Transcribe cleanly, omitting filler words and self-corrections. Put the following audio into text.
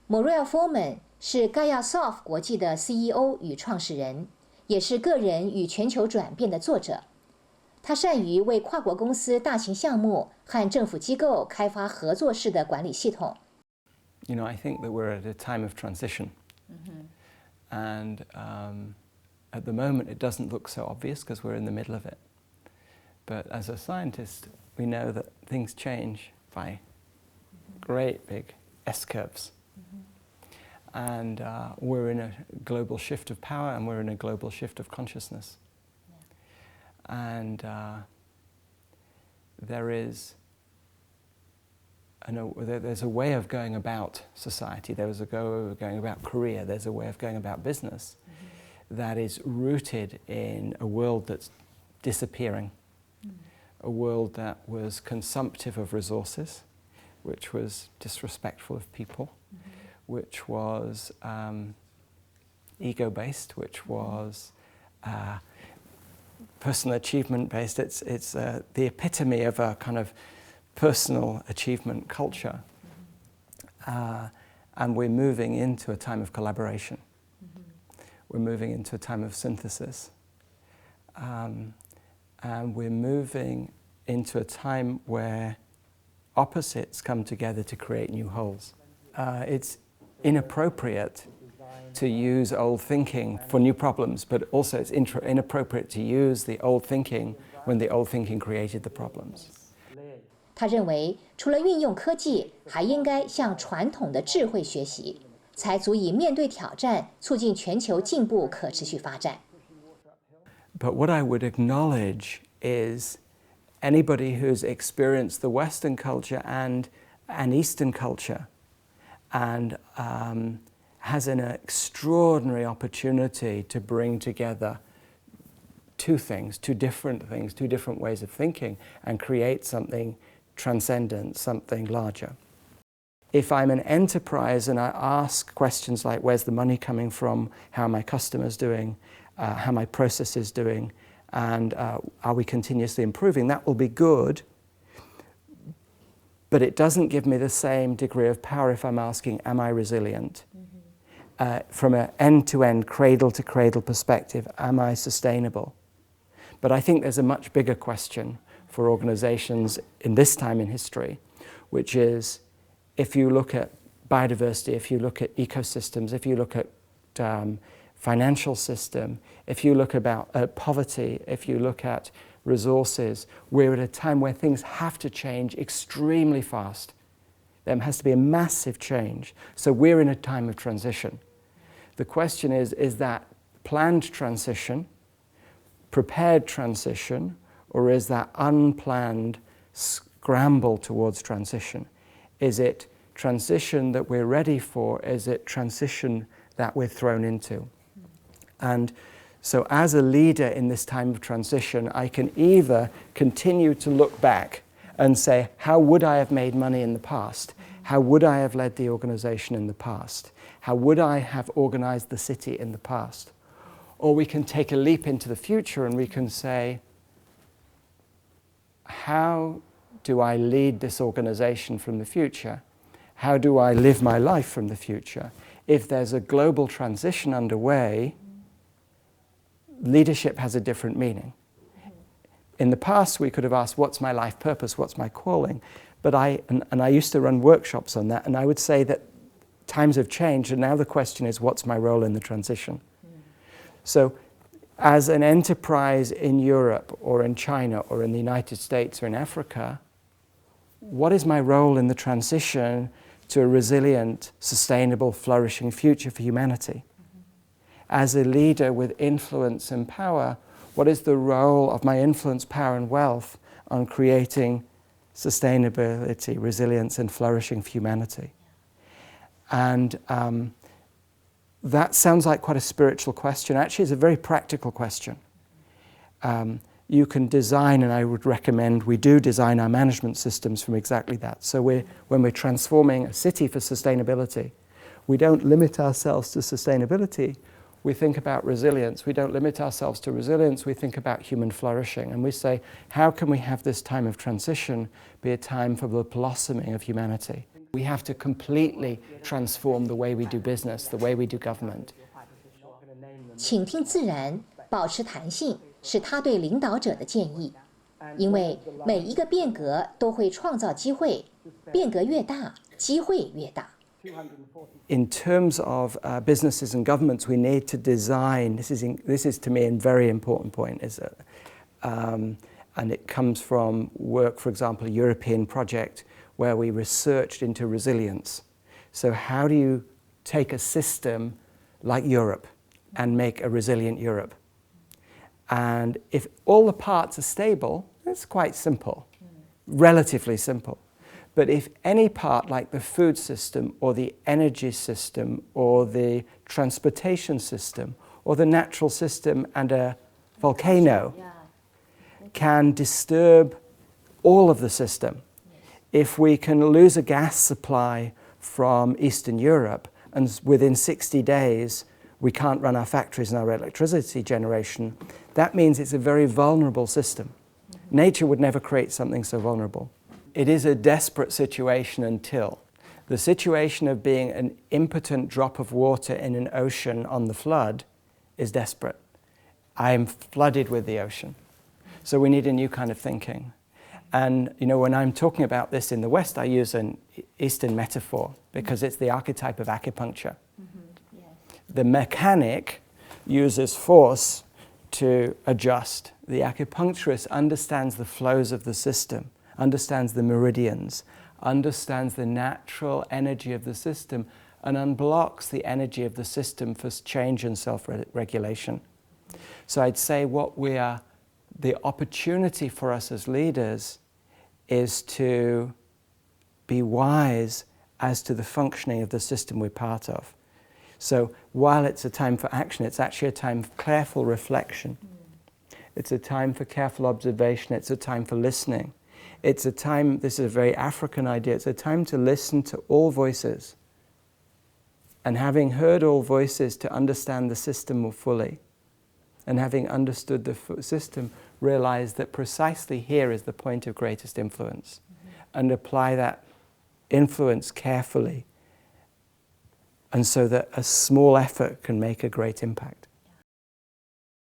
Morel Fourman 是 Gaiasoft 国际的 CEO 与创始人，也是《个人与全球转变》的作者。他善于为跨国公司大型项目和政府机构开发合作式的管理系统。You know, I think that we're at a time of transition. And at the moment, it doesn't look so obvious because we're in the middle of it. But as a scientist, we know that things change by great big S-curves. And we're in a global shift of power, and we're in a global shift of consciousness. And there's a way of going about society. There's a way of going about career. There's a way of going about business that is rooted in a world that's disappearing, a world that was consumptive of resources, which was disrespectful of people, which was ego-based, which was personal achievement-based. It's the epitome of a kind of personal achievement culture. And we're moving into a time of collaboration. We're moving into a time of synthesis. And we're moving into a time where opposites come together to create new wholes. It's inappropriate to use old thinking for new problems, but also it's inappropriate to use the old thinking when the old thinking created the problems. 他认为，除了运用科技，还应该向传统的智慧学习，才足以面对挑战，促进全球进步可持续发展。But what I would acknowledge is anybody who's experienced the Western culture and an Eastern culture and has an extraordinary opportunity to bring together two different things, two different ways of thinking, and create something transcendent, something larger. If I'm an enterprise and I ask questions like, where's the money coming from, how are my customers doing, how are my processes doing, and are we continuously improving, that will be good. But it doesn't give me the same degree of power if I'm asking, am I resilient? From an end-to-end, cradle-to-cradle perspective, am I sustainable? But I think there's a much bigger question for organizations in this time in history, which is, if you look at biodiversity, if you look at ecosystems, if you look at financial system, if you look at poverty, if you look at resources, we're at a time where things have to change extremely fast. There has to be a massive change. So we're in a time of transition. The question is that planned transition, prepared transition, or is that unplanned scramble towards transition? Is it transition that we're ready for? Is it transition that we're thrown into? And so as a leader in this time of transition, I can either continue to look back and say, how would I have made money in the past? How would I have led the organization in the past? How would I have organized the city in the past? Or we can take a leap into the future and we can say, how do I lead this organization from the future? How do I live my life from the future? If there's a global transition underway, leadership has a different meaning. In the past, we could have asked, what's my life purpose? What's my calling? But I used to run workshops on that, and I would say that times have changed, and now the question is, what's my role in the transition? So as an enterprise in Europe or in China or in the United States or in Africa, what is my role in the transition to a resilient, sustainable, flourishing future for humanity? As a leader with influence and power, what is the role of my influence, power, and wealth on creating sustainability, resilience, and flourishing for humanity? And that sounds like quite a spiritual question. Actually, it's a very practical question. You can design, and I would recommend we do design our management systems from exactly that. So when we're transforming a city for sustainability, we don't limit ourselves to sustainability. We think about resilience. We don't limit ourselves to resilience. We think about human flourishing. And we say, how can we have this time of transition be a time for the blossoming of humanity? We have to completely transform the way we do business, the way we do government. 倾听自然，保持弹性，是他对领导者的建议。因为每一个变革都会创造机会，变革越大，机会越大。In terms of businesses and governments, we need to design. This is to me a very important point. And it comes from work, for example, a European project where we researched into resilience. So how do you take a system like Europe and make a resilient Europe? And if all the parts are stable, it's quite simple, relatively simple. But if any part, like the food system or the energy system or the transportation system or the natural system and a volcano can disturb all of the system, if we can lose a gas supply from Eastern Europe and within 60 days we can't run our factories and our electricity generation, that means it's a very vulnerable system. Nature would never create something so vulnerable. It is a desperate situation until the situation of being an impotent drop of water in an ocean on the flood is desperate. I am flooded with the ocean. So we need a new kind of thinking. And you know, when I'm talking about this in the West, I use an Eastern metaphor because it's the archetype of acupuncture. Yes. The mechanic uses force to adjust. The acupuncturist understands the flows of the system, understands the meridians, understands the natural energy of the system, and unblocks the energy of the system for change and self-regulation. So I'd say the opportunity for us as leaders is to be wise as to the functioning of the system we're part of. So while it's a time for action, it's actually a time of careful reflection. It's a time for careful observation. It's a time for listening. It's a time, this is a very African idea, it's a time to listen to all voices. And having heard all voices, to understand the system more fully. And having understood the system, realize that precisely here is the point of greatest influence. And apply that influence carefully. And so that a small effort can make a great impact.